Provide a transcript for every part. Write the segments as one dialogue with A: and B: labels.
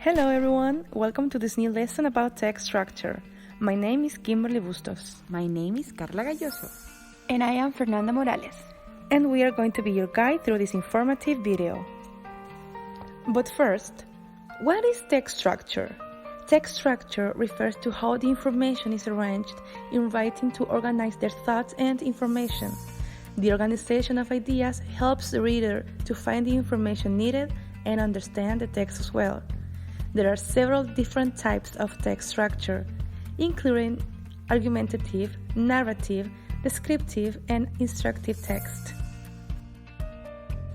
A: Hello everyone, welcome to this new lesson about text structure. My name is Kimberly Bustos.
B: My name is Carla Gayoso.
C: And I am Fernanda Morales.
A: And we are going to be your guide through this informative video. But first, what is text structure? Text structure refers to how the information is arranged in writing to organize their thoughts and information. The organization of ideas helps the reader to find the information needed and understand the text as well. There are several different types of text structure, including argumentative, narrative, descriptive, and instructive text.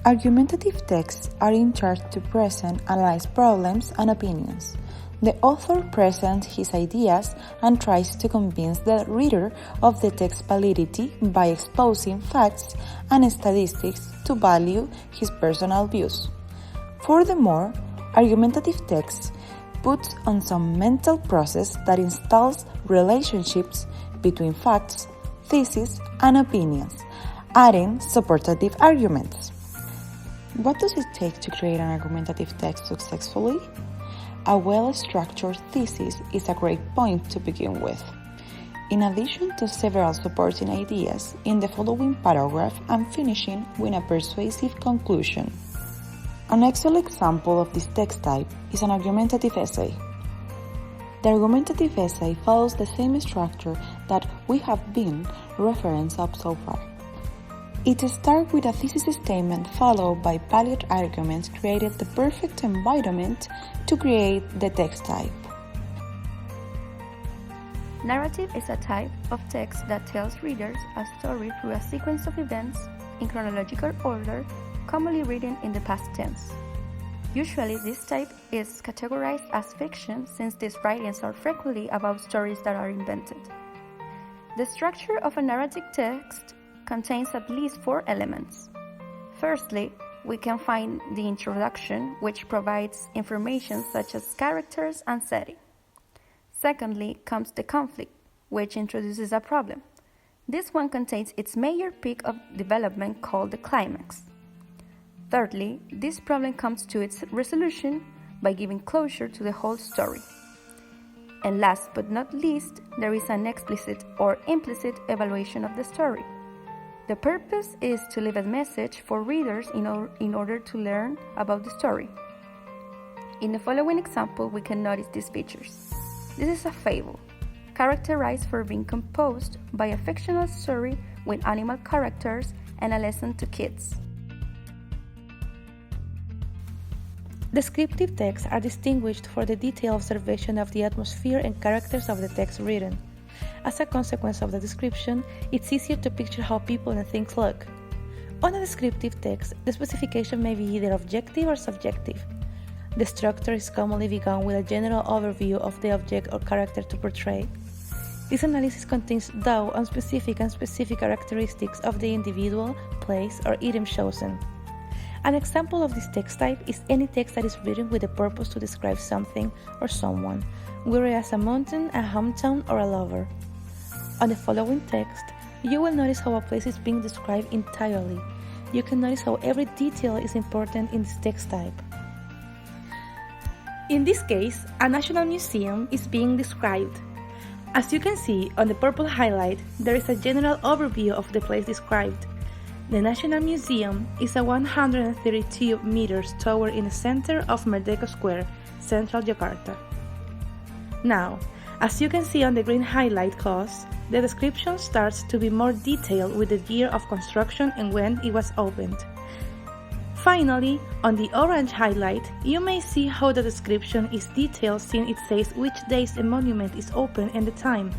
D: Argumentative texts are in charge to present, analyze problems and opinions. The author presents his ideas and tries to convince the reader of the text's validity by exposing facts and statistics to value his personal views. Furthermore, argumentative text puts on some mental process that installs relationships between facts, theses, and opinions, adding supportative arguments. What does it take to create an argumentative text successfully? A well-structured thesis is a great point to begin with. In addition to several supporting ideas, in the following paragraph I'm finishing with a persuasive conclusion. An excellent example of this text type is an argumentative essay. The argumentative essay follows the same structure that we have been referenced up so far. It starts with a thesis statement followed by valid arguments created the perfect environment to create the text type.
C: Narrative is a type of text that tells readers a story through a sequence of events in chronological order, commonly written in the past tense. Usually, this type is categorized as fiction since these writings are frequently about stories that are invented. The structure of a narrative text contains at least 4 elements. Firstly, we can find the introduction, which provides information such as characters and setting. Secondly, comes the conflict, which introduces a problem. This one contains its major peak of development called the climax. Thirdly, this problem comes to its resolution by giving closure to the whole story. And last but not least, there is an explicit or implicit evaluation of the story. The purpose is to leave a message for readers in order to learn about the story. In the following example, we can notice these features. This is a fable, characterized for being composed by a fictional story with animal characters and a lesson to kids.
A: Descriptive texts are distinguished for the detailed observation of the atmosphere and characters of the text written. As a consequence of the description, it's easier to picture how people and things look. On a descriptive text, the specification may be either objective or subjective. The structure is commonly begun with a general overview of the object or character to portray. This analysis contains thorough and specific characteristics of the individual, place, or item chosen. An example of this text type is any text that is written with the purpose to describe something or someone, whereas a mountain, a hometown, or a lover. On the following text, you will notice how a place is being described entirely. You can notice how every detail is important in this text type. In this case, a national museum is being described. As you can see on the purple highlight, there is a general overview of the place described. The National Museum is a 132 meters tower in the center of Merdeka Square, central Jakarta. Now, as you can see on the green highlight clause, the description starts to be more detailed with the year of construction and when it was opened. Finally, on the orange highlight, you may see how the description is detailed since it says which days the monument is open and the time.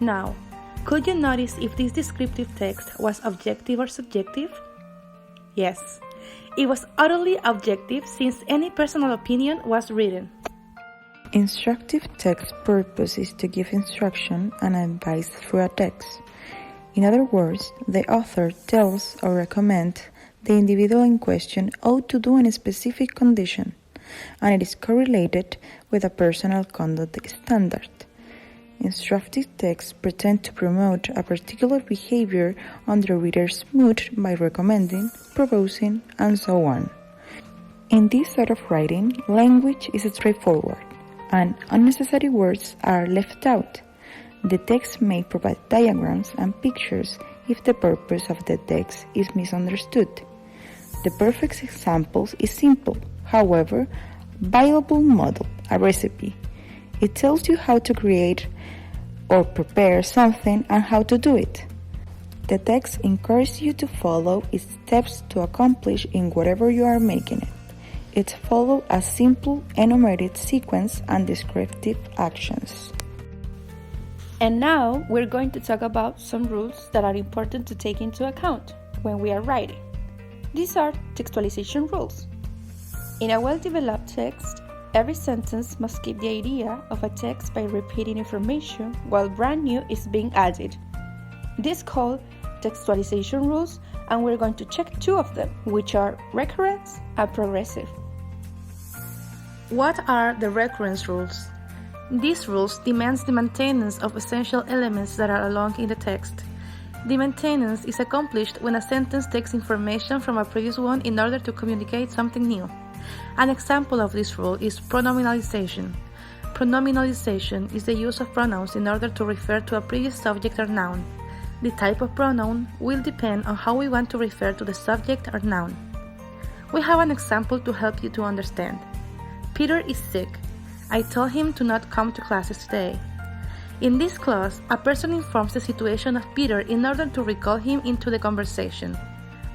A: Now, could you notice if this descriptive text was objective or subjective? Yes, it was utterly objective since any personal opinion was written.
D: Instructive text purpose is to give instruction and advice through a text. In other words, the author tells or recommends the individual in question ought to do in a specific condition, and it is correlated with a personal conduct standard. Instructive texts pretend to promote a particular behavior on the reader's mood by recommending, proposing, and so on. In this sort of writing, language is straightforward, and unnecessary words are left out. The text may provide diagrams and pictures if the purpose of the text is misunderstood. The perfect example is simple, however, viable model, a recipe. It tells you how to create or prepare something and how to do it. The text encourages you to follow its steps to accomplish in whatever you are making it. It follows a simple enumerated sequence and descriptive actions.
A: And now we're going to talk about some rules that are important to take into account when we are writing. These are textualization rules. In a well-developed text, every sentence must keep the idea of a text by repeating information while brand new is being added. These are called textualization rules, and we're going to check two of them, which are recurrence and progressive. What are the recurrence rules? These rules demand the maintenance of essential elements that are along in the text. The maintenance is accomplished when a sentence takes information from a previous one in order to communicate something new. An example of this rule is pronominalization. Pronominalization is the use of pronouns in order to refer to a previous subject or noun. The type of pronoun will depend on how we want to refer to the subject or noun. We have an example to help you to understand. Peter is sick. I told him to not come to classes today. In this clause, a person informs the situation of Peter in order to recall him into the conversation.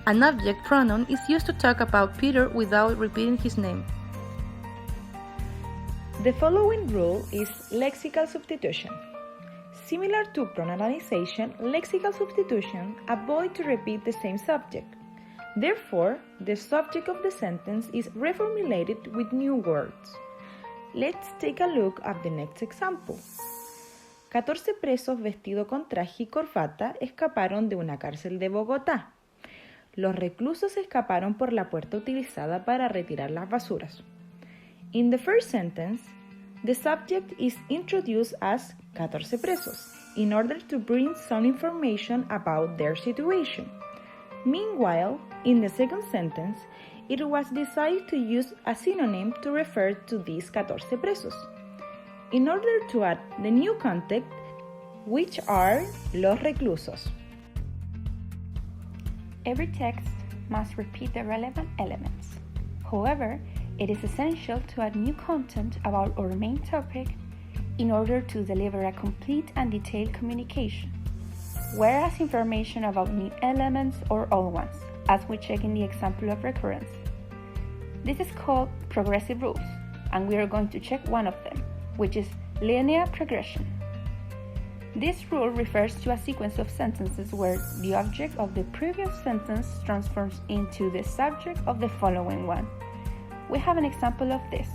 A: An object pronoun is used to talk about Peter without repeating his name.
B: The following rule is lexical substitution. Similar to pronominalization, lexical substitution avoids to repeat the same subject. Therefore, the subject of the sentence is reformulated with new words. Let's take a look at the next example. 14 presos vestidos con traje y corbata escaparon de una cárcel de Bogotá. Los reclusos escaparon por la puerta utilizada para retirar las basuras. In the first sentence, the subject is introduced as 14 presos in order to bring some information about their situation. Meanwhile, in the second sentence, it was decided to use a synonym to refer to these 14 presos, in order to add the new context, which are los reclusos.
C: Every text must repeat the relevant elements. However, it is essential to add new content about our main topic in order to deliver a complete and detailed communication, whereas information about new elements or old ones, as we check in the example of recurrence. This is called progressive rules, and we are going to check one of them, which is linear progression. This rule refers to a sequence of sentences where the object of the previous sentence transforms into the subject of the following one. We have an example of this.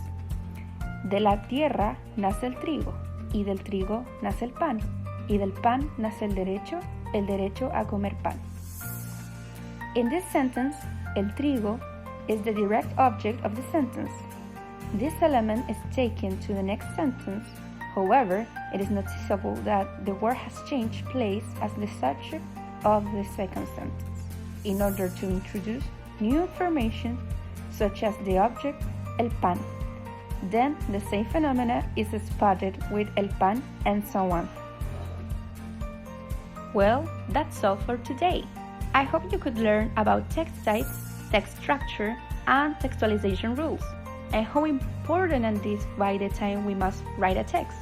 C: De la tierra nace el trigo, y del trigo nace el pan, y del pan nace el derecho a comer pan. In this sentence, el trigo is the direct object of the sentence. This element is taken to the next sentence. However, it is noticeable that the word has changed place as the subject of the second sentence in order to introduce new information such as the object el pan. Then the same phenomena is spotted with el pan and so on. Well, that's all for today. I hope you could learn about text types, text structure, and textualization rules, and how important it is by the time we must write a text.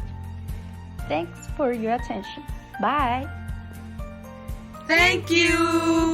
C: Thanks for your attention. Bye!
A: Thank you!